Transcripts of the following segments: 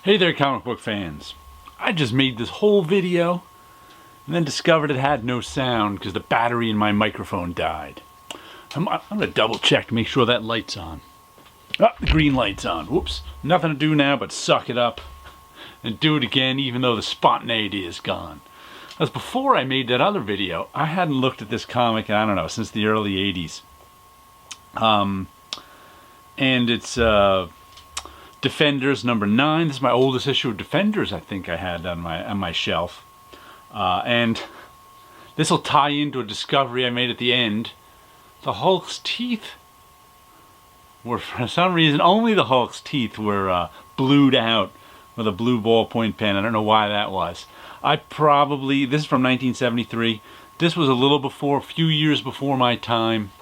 Hey there, comic book fans. I just made this whole video and then discovered it had no sound because the battery in my microphone died. I'm gonna double check to make sure that light's on. Oh, the green light's on. Whoops. Nothing to do now but suck it up and do it again even though the spontaneity is gone. As before I made that other video, I hadn't looked at this comic, I don't know, since the early 80s. And it's Defenders #9. This is my oldest issue of Defenders I think I had on my shelf. And this will tie into a discovery I made at the end. The Hulk's teeth were, for some reason, only the Hulk's teeth were blued out with a blue ballpoint pen. I don't know why that was. This is from 1973. This was a few years before my time.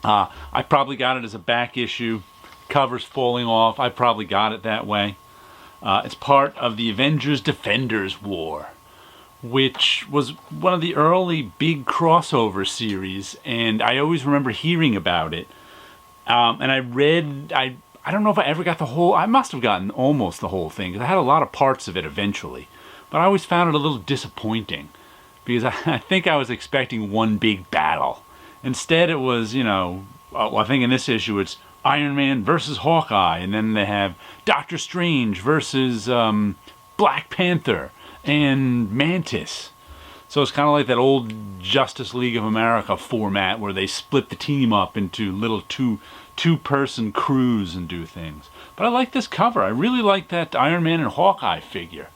I probably got it as a back issue. Covers falling off. I probably got it that way. It's part of the Avengers Defenders War, which was one of the early big crossover series, and I always remember hearing about it. And I don't know if I ever got the whole, I must have gotten almost the whole thing, because I had a lot of parts of it eventually. But I always found it a little disappointing, because I think I was expecting one big battle. Instead it was, I think in this issue it's Iron Man versus Hawkeye, and then they have Doctor Strange versus Black Panther and Mantis. So it's kind of like that old Justice League of America format where they split the team up into little two-person crews and do things. But I like this cover. I really like that Iron Man and Hawkeye figure.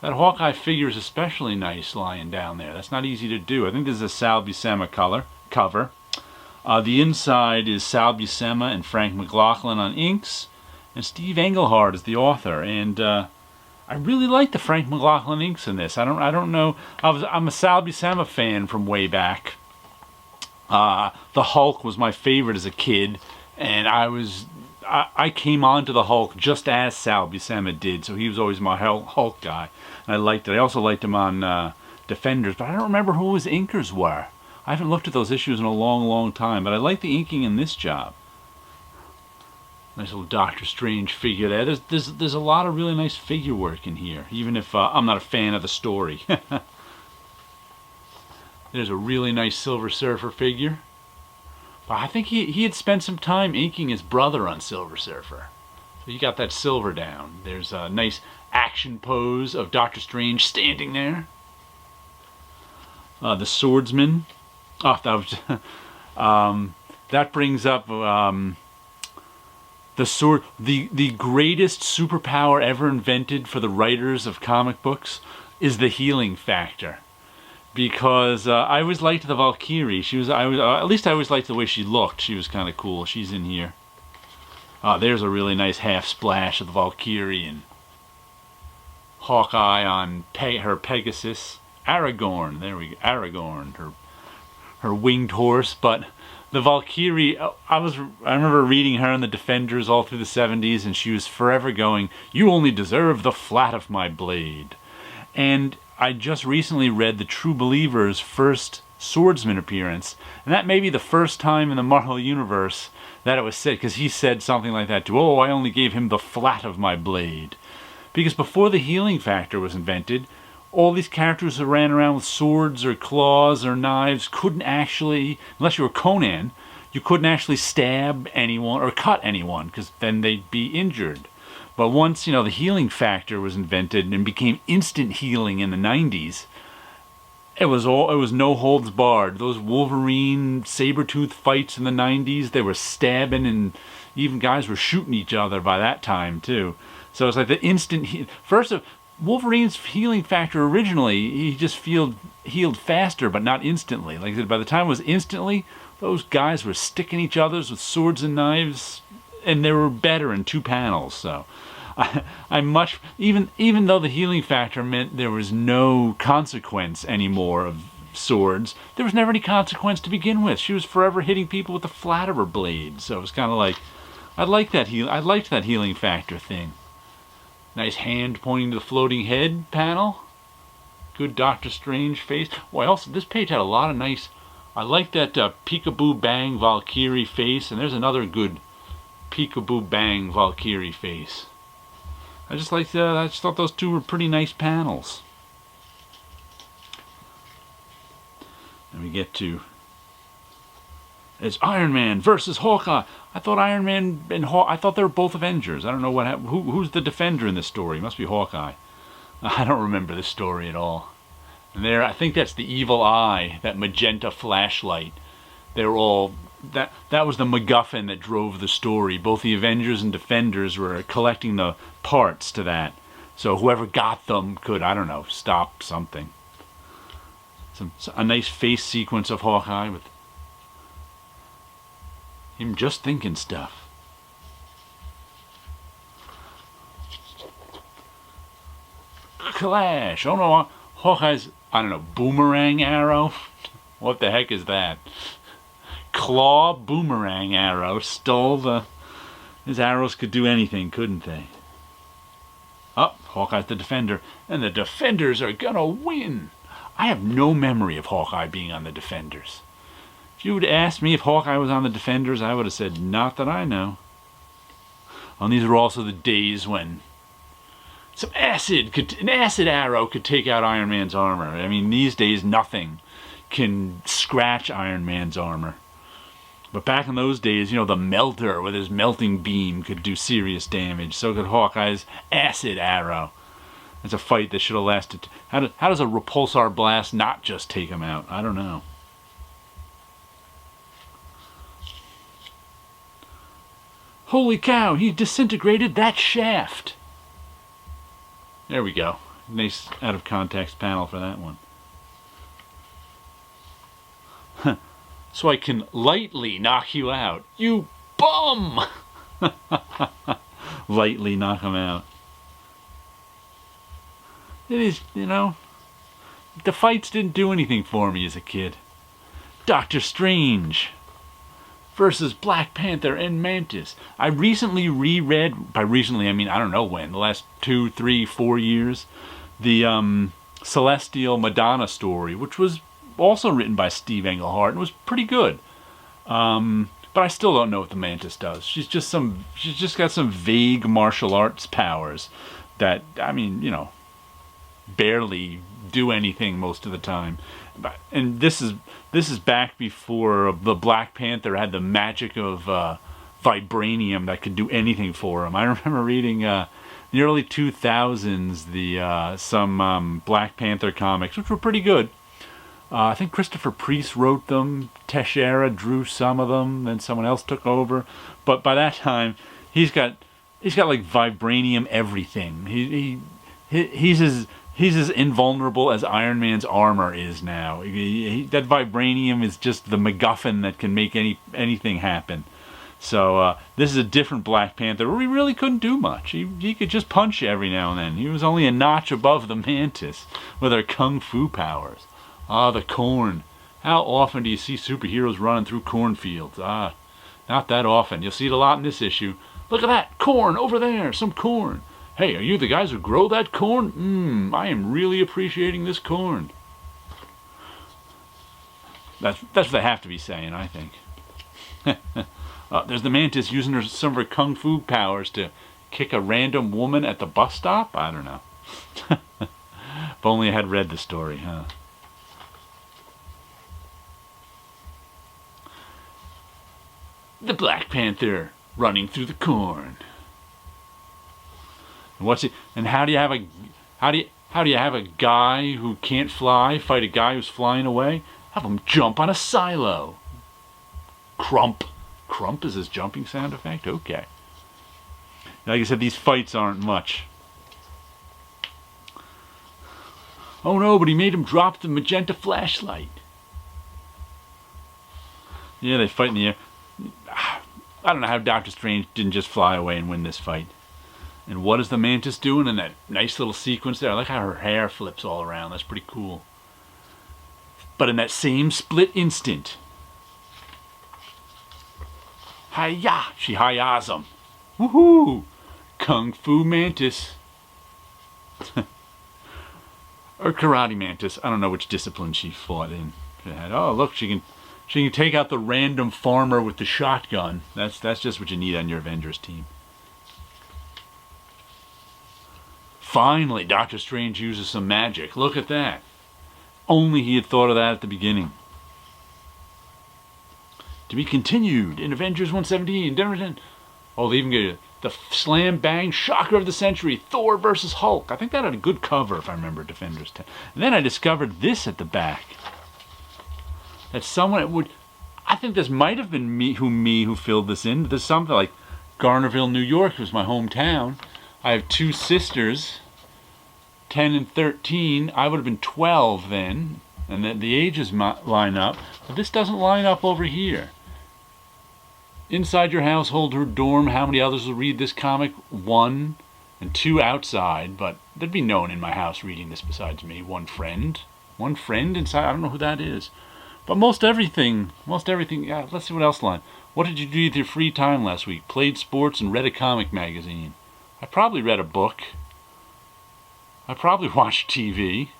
That Hawkeye figure is especially nice lying down there. That's not easy to do. I think this is a Sal Buscema cover. The inside is Sal Buscema and Frank McLaughlin on inks, and Steve Englehart is the author. And I really like the Frank McLaughlin inks in this. I don't know. I'm a Sal Buscema fan from way back. The Hulk was my favorite as a kid, and I came on to the Hulk just as Sal Buscema did, so he was always my Hulk guy. And I liked it. I also liked him on Defenders, but I don't remember who his inkers were. I haven't looked at those issues in a long, long time, but I like the inking in this job. Nice little Doctor Strange figure there. There's a lot of really nice figure work in here, even if I'm not a fan of the story. There's a really nice Silver Surfer figure. But I think he had spent some time inking his brother on Silver Surfer. So he got that silver down. There's a nice action pose of Doctor Strange standing there. The swordsman. Oh, that was that brings up the sword. The greatest superpower ever invented for the writers of comic books is the healing factor. Because I always liked the Valkyrie. At least I always liked the way she looked. She was kind of cool. She's in here. There's a really nice half splash of the Valkyrie and Hawkeye on her Pegasus. Aragorn. There we go. Aragorn. Her winged horse. But the Valkyrie, I remember reading her in the Defenders all through the 70s, and she was forever going, "You only deserve the flat of my blade." And I just recently read the True Believer's first swordsman appearance, and that may be the first time in the Marvel Universe that it was said, because he said something like that too. "Oh, I only gave him the flat of my blade." Because before the healing factor was invented, all these characters who ran around with swords or claws or knives couldn't actually, unless you were Conan, you couldn't actually stab anyone or cut anyone, because then they'd be injured. But once, the healing factor was invented and became instant healing in the 90s, it was no holds barred. Those Wolverine Sabretooth fights in the 90s, they were stabbing, and even guys were shooting each other by that time too. So it's like the instant Wolverine's healing factor originally, he just healed faster, but not instantly. Like I said, by the time it was instantly, those guys were sticking each other with swords and knives, and they were better in 2 panels. So even though the healing factor meant there was no consequence anymore of swords, there was never any consequence to begin with. She was forever hitting people with the flat of her blade. So it was kind of like, I liked that healing factor thing. Nice hand pointing to the floating head panel. Good Doctor Strange face. Boy, this page had a lot of nice. I like that Peekaboo Bang Valkyrie face, and there's another good Peekaboo Bang Valkyrie face. I just thought those two were pretty nice panels. And we get to, it's Iron Man versus Hawkeye. I thought Iron Man and I thought they were both Avengers. I don't know what happened. Who's the Defender in this story? It must be Hawkeye. I don't remember this story at all. And I think that's the evil eye, that magenta flashlight. They were all, that was the MacGuffin that drove the story. Both the Avengers and Defenders were collecting the parts to that. So whoever got them could, I don't know, stop something. A nice face sequence of Hawkeye with him just thinking stuff. Clash! Oh no, Hawkeye's, I don't know, boomerang arrow? What the heck is that? Claw boomerang arrow stole his arrows could do anything, couldn't they? Oh, Hawkeye's the Defender, and the Defenders are gonna win! I have no memory of Hawkeye being on the Defenders. If you would ask me if Hawkeye was on the Defenders, I would have said, not that I know. And these were also the days when an acid arrow could take out Iron Man's armor. I mean, these days nothing can scratch Iron Man's armor. But back in those days, you know, the melter with his melting beam could do serious damage. So could Hawkeye's acid arrow. It's a fight that should have lasted. How does a repulsor blast not just take him out? I don't know. Holy cow, he disintegrated that shaft. There we go. Nice out of context panel for that one. So I can lightly knock you out. You bum! Lightly knock him out. It is, you know, the fights didn't do anything for me as a kid. Doctor Strange versus Black Panther and Mantis. I recently reread, by recently I mean I don't know when, the last 2, 3, 4 years, the Celestial Madonna story, which was also written by Steve Englehart and was pretty good. But I still don't know what the Mantis does. She's just got some vague martial arts powers that, I mean, you know, barely do anything most of the time. And this is back before the Black Panther had the magic of vibranium that could do anything for him. I remember reading in the early 2000s some Black Panther comics, which were pretty good. I think Christopher Priest wrote them. Teixeira drew some of them. Then someone else took over. But by that time, he's got like vibranium everything. He's as invulnerable as Iron Man's armor is now. That vibranium is just the MacGuffin that can make anything happen. So this is a different Black Panther where he really couldn't do much. He could just punch every now and then. He was only a notch above the Mantis with her kung fu powers. Ah, the corn. How often do you see superheroes running through cornfields? Ah, not that often. You'll see it a lot in this issue. Look at that corn over there, some corn. Hey, are you the guys who grow that corn? I am really appreciating this corn. That's what they have to be saying, I think. There's the Mantis using some of her kung fu powers to kick a random woman at the bus stop? I don't know. If only I had read the story, huh? The Black Panther running through the corn. And how do you have a guy who can't fly fight a guy who's flying away? Have him jump on a silo. Crump. Crump is his jumping sound effect? Okay. Like I said, these fights aren't much. Oh no, but he made him drop the magenta flashlight. Yeah, they fight in the air. I don't know how Doctor Strange didn't just fly away and win this fight. And what is the Mantis doing in that nice little sequence there? I like how her hair flips all around. That's pretty cool. But in that same split instant, hi-ya! She hi-yas him. Woohoo! Kung Fu Mantis. Or Karate Mantis. I don't know which discipline she fought in. Oh, look, she can take out the random farmer with the shotgun. That's just what you need on your Avengers team. Finally, Doctor Strange uses some magic. Look at that. Only he had thought of that at the beginning. To be continued in Avengers 117. Oh, they even get the slam bang shocker of the century, Thor versus Hulk. I think that had a good cover if I remember Defenders 10. And then I discovered this at the back. That someone would, I think this might have been me who filled this in. There's something like Garnerville, New York was my hometown. I have two sisters, 10 and 13. I would have been 12 then, and the ages line up. But this doesn't line up over here. Inside your household or dorm, how many others will read this comic? 1 and 2 outside, but there'd be no one in my house reading this besides me. One friend inside. I don't know who that is. But most everything, yeah, let's see what else line. What did you do with your free time last week? Played sports and read a comic magazine. I probably read a book. I probably watched TV.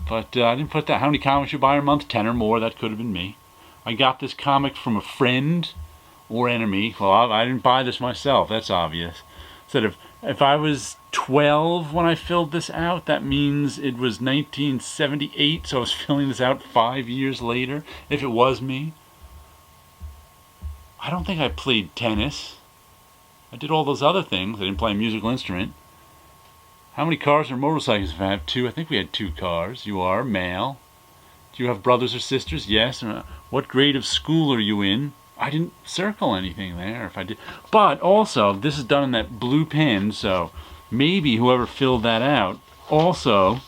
But I didn't put that. How many comics you buy a month? 10 or more. That could have been me. I got this comic from a friend or enemy. Well, I didn't buy this myself. That's obvious. So if I was 12 when I filled this out, that means it was 1978. So I was filling this out 5 years later. If it was me. I don't think I played tennis. I did all those other things. I didn't play a musical instrument. How many cars or motorcycles have I have? 2. I think we had 2 cars. You are male. Do you have brothers or sisters? Yes. What grade of school are you in? I didn't circle anything there if I did. But also, this is done in that blue pen, so maybe whoever filled that out also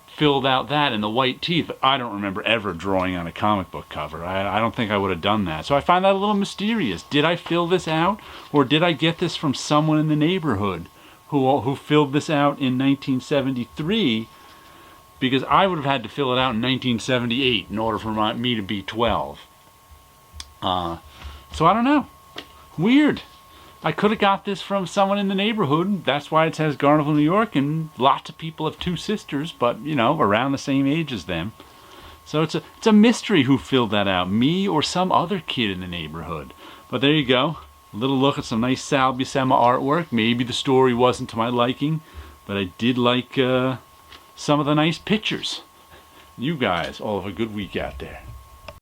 filled out that in the white teeth. I don't remember ever drawing on a comic book cover. I don't think I would have done that. So I find that a little mysterious. Did I fill this out, or did I get this from someone in the neighborhood who filled this out in 1973? Because I would have had to fill it out in 1978 in order for me to be 12. So I don't know. Weird. I could have got this from someone in the neighborhood. That's why it says Garnerville, New York, and lots of people have 2 sisters, but, you know, around the same age as them. So it's a mystery who filled that out, me or some other kid in the neighborhood. But there you go. A little look at some nice Sal Buscema artwork. Maybe the story wasn't to my liking, but I did like some of the nice pictures. You guys all have a good week out there.